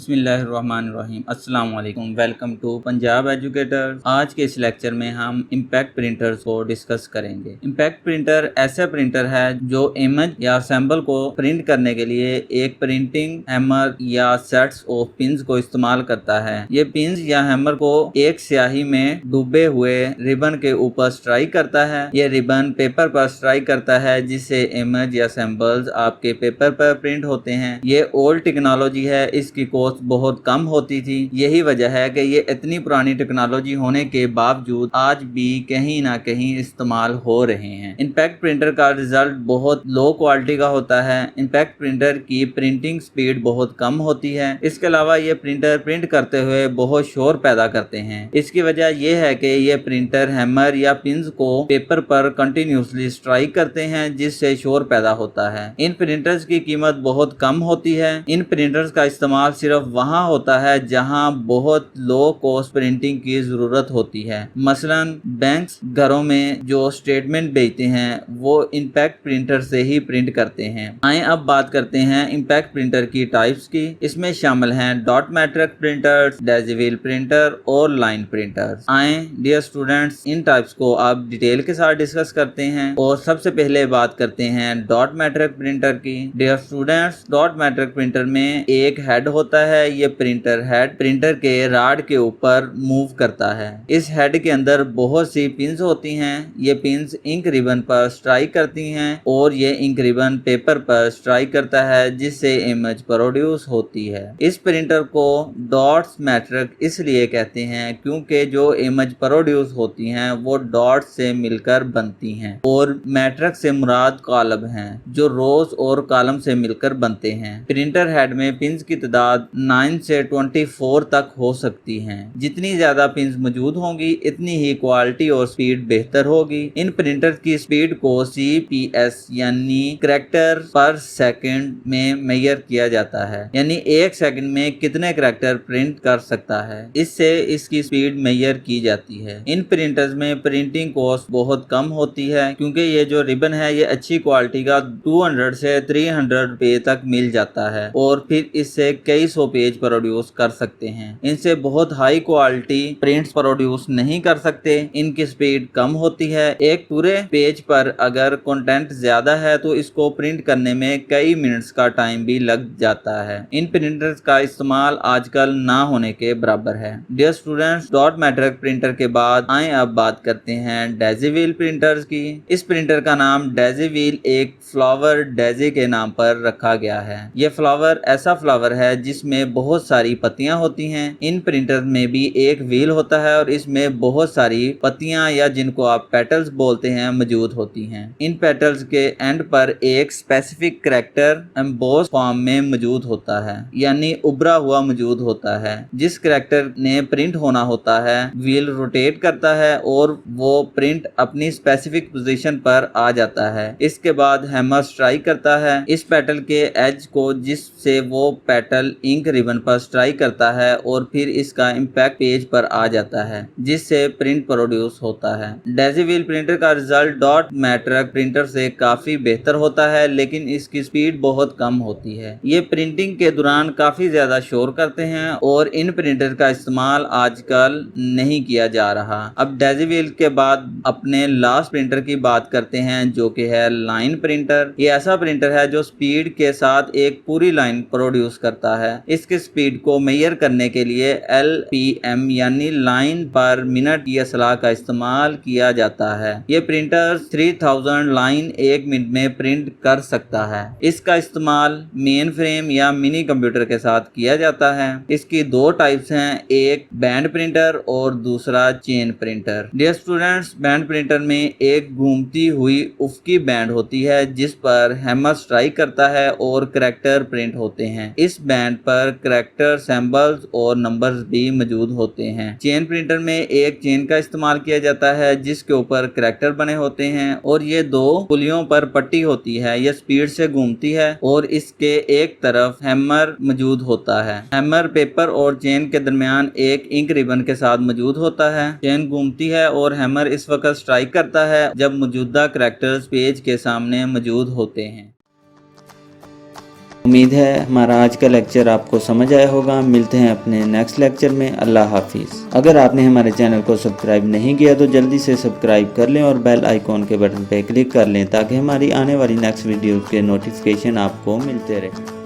बिस्मिल्लाहिर्रहमानिर्रहीम अस्सलाम वालेकुम। Welcome to Punjab educator. आज के इस लेक्चर में हम इम्पैक्ट प्रिंटर्स को डिस्कस करेंगे। इम्पैक्ट प्रिंटर ऐसा प्रिंटर है जो इमेज या सैंपल को प्रिंट करने के लिए एक प्रिंटिंग हैमर या सेट्स ऑफ पिन्स को इस्तेमाल करता है। ये पिन्स या हैमर को एक स्याही में डूबे हुए रिबन के ऊपर स्ट्राइक करता है। ये रिबन पेपर पर स्ट्राइक करता है जिससे इमेज या सैंपल्स आपके पेपर पर प्रिंट होते हैं। ये ओल्ड टेक्नोलॉजी है, इसकी कॉस्ट बहुत कम होती थी। यही वजह है कि ये इतनी पुरानी टेक्नोलॉजी होने के बावजूद आज भी कहीं ना कहीं इस्तेमाल हो रहे हैं। इम्पैक्ट प्रिंटर का रिजल्ट बहुत लो क्वालिटी का होता है। इम्पैक्ट प्रिंटर की प्रिंटिंग स्पीड बहुत कम होती है। इसके अलावा ये प्रिंटर प्रिंट करते हुए बहुत शोर पैदा करते हैं। इसकी वजह यह है कि ये प्रिंटर हैमर या पिन्स को पेपर पर कंटिन्यूसली स्ट्राइक करते हैं जिससे शोर पैदा होता है। इन प्रिंटर्स की कीमत बहुत कम होती है। इन प्रिंटर्स का इस्तेमाल सिर्फ वहाँ होता है जहाँ बहुत लो कॉस्ट प्रिंटिंग की जरूरत होती है। मसलन बैंक्स घरों में जो स्टेटमेंट भेजते हैं वो इम्पैक्ट प्रिंटर से ही प्रिंट करते हैं। आइए अब बात करते हैं इम्पैक्ट प्रिंटर की टाइप्स की। इसमें शामिल हैं डॉट मैट्रिक प्रिंटर्स, डेजिविल प्रिंटर और लाइन प्रिंटर्स। आए डियर स्टूडेंट्स, इन टाइप्स को आप डिटेल के साथ डिस्कस करते हैं और सबसे पहले बात करते हैं डॉट मैट्रिक प्रिंटर की। Dear students, dot matrix printer में एक हेड होता है। ये प्रिंटर हेड प्रिंटर के राड के ऊपर मूव करता है। इस हेड के अंदर बहुत सी पिन्स होती हैं। ये पिन्स इंक रिबन पर स्ट्राइक करती हैं और ये इंक रिबन पेपर पर स्ट्राइक करता है जिससे इमेज प्रोड्यूस होती है। इस प्रिंटर को डॉट्स मैट्रिक इसलिए कहते हैं क्योंकि जो इमेज प्रोड्यूस होती हैं वो डॉट से मिलकर बनती हैं और मैट्रिक से मुराद कॉलम हैं जो रोज और कॉलम से मिलकर बनते हैं। प्रिंटर हेड में पिन्स की तादाद 9 से 24 तक हो सकती हैं। जितनी ज्यादा पिन्स मौजूद होंगी इतनी ही क्वालिटी और स्पीड बेहतर होगी। इन प्रिंटर की स्पीड को CPS यानी करैक्टर पर सेकंड में मेजर किया जाता है, यानी एक सेकंड में कितने करैक्टर प्रिंट कर सकता है, इससे इसकी स्पीड मेजर की जाती है। इन प्रिंटर्स में प्रिंटिंग कॉस्ट बहुत कम होती है क्योंकि ये जो रिबन है ये अच्छी क्वालिटी का 200 से 300 रुपए तक मिल जाता है और फिर इससे कई सौ पेज प्रोड्यूस कर सकते हैं। इनसे बहुत हाई क्वालिटी प्रिंट्स प्रोड्यूस नहीं कर सकते। इनकी स्पीड कम होती है। एक पूरे पेज पर अगर कंटेंट ज्यादा है तो इसको प्रिंट करने में कई मिनट्स का टाइम भी लग जाता है। इन प्रिंटर्स का इस्तेमाल आजकल ना होने के बराबर है। Dear students, dot matrix printer के बाद आए अब बात करते हैं डेजिविल प्रिंटर्स की। इस प्रिंटर का नाम डेजिविल एक फ्लावर डेजी के नाम पर रखा गया है। यह फ्लावर ऐसा फ्लावर है जिसमें बहुत सारी पत्तियां होती हैं। इन प्रिंटर में भी एक व्हील होता है और इसमें बहुत सारी पत्तियां या जिनको आप पेटल्स बोलते हैं मौजूद होती हैं। इन पेटल्स के एंड पर एक स्पेसिफिक करैक्टर एम्बोस फॉर्म में मौजूद होता है, यानी उभरा हुआ मौजूद होता है। जिस करैक्टर ने प्रिंट होना होता है व्हील रोटेट करता है और वो प्रिंट अपनी स्पेसिफिक पोजीशन पर आ जाता है। इसके बाद हैमर स्ट्राइक करता है इस पेटल के एज को जिससे वो पेटल इंक रिबन पर स्ट्राइक करता है और फिर इसका इम्पैक्ट पेज पर आ जाता है जिससे प्रिंट प्रोड्यूस होता है। डेजिविल प्रिंटर का रिजल्ट डॉट मैट्रिक प्रिंटर से काफी बेहतर होता है लेकिन इसकी स्पीड बहुत कम होती है। ये प्रिंटिंग के दौरान काफी ज्यादा शोर करते हैं और इन प्रिंटर का इस्तेमाल आजकल नहीं किया जा रहा। अब डेजिविल के बाद अपने लास्ट प्रिंटर की बात करते हैं जो कि है लाइन प्रिंटर। ये ऐसा प्रिंटर है जो स्पीड के साथ एक पूरी लाइन प्रोड्यूस करता है। इसकी स्पीड को मेजर करने के लिए LPM यानी लाइन पर मिनट की असला का इस्तेमाल किया जाता है। ये प्रिंटर 3000 लाइन एक मिनट में प्रिंट कर सकता है। इसका इस्तेमाल मेन फ्रेम या मिनी कंप्यूटर के साथ किया जाता है। इसकी दो टाइप्स हैं, एक बैंड प्रिंटर और दूसरा chain printer. Dear students, band printer में एक घूमती हुई उफकी बैंड होती है जिस पर हैमर स्ट्राइक करता है और करैक्टर प्रिंट होते हैं। इस बैंड पर करैक्टर सिंबल्स और नंबर्स भी मौजूद होते हैं। चेन प्रिंटर में एक चेन का इस्तेमाल किया जाता है जिसके ऊपर करैक्टर बने होते हैं और ये दो पुलियों पर पट्टी होती है। यह स्पीड से घूमती है और इसके एक तरफ हैमर मौजूद होता है। हैमर पेपर और चेन के दरमियान एक इंक रिबन के साथ मौजूद होता है। चेन घूमती है और हैमर इस वक्त स्ट्राइक करता है जब मौजूदा करैक्टर्स पेज के सामने मौजूद होते हैं। उम्मीद है हमारा आज का लेक्चर आपको समझ आया होगा। मिलते हैं अपने नेक्स्ट लेक्चर में। अल्लाह हाफिज़। अगर आपने हमारे चैनल को सब्सक्राइब नहीं किया तो जल्दी से सब्सक्राइब कर लें और बेल आइकॉन के बटन पर क्लिक कर लें ताकि हमारी आने वाली नेक्स्ट वीडियो के नोटिफिकेशन आपको मिलते रहें।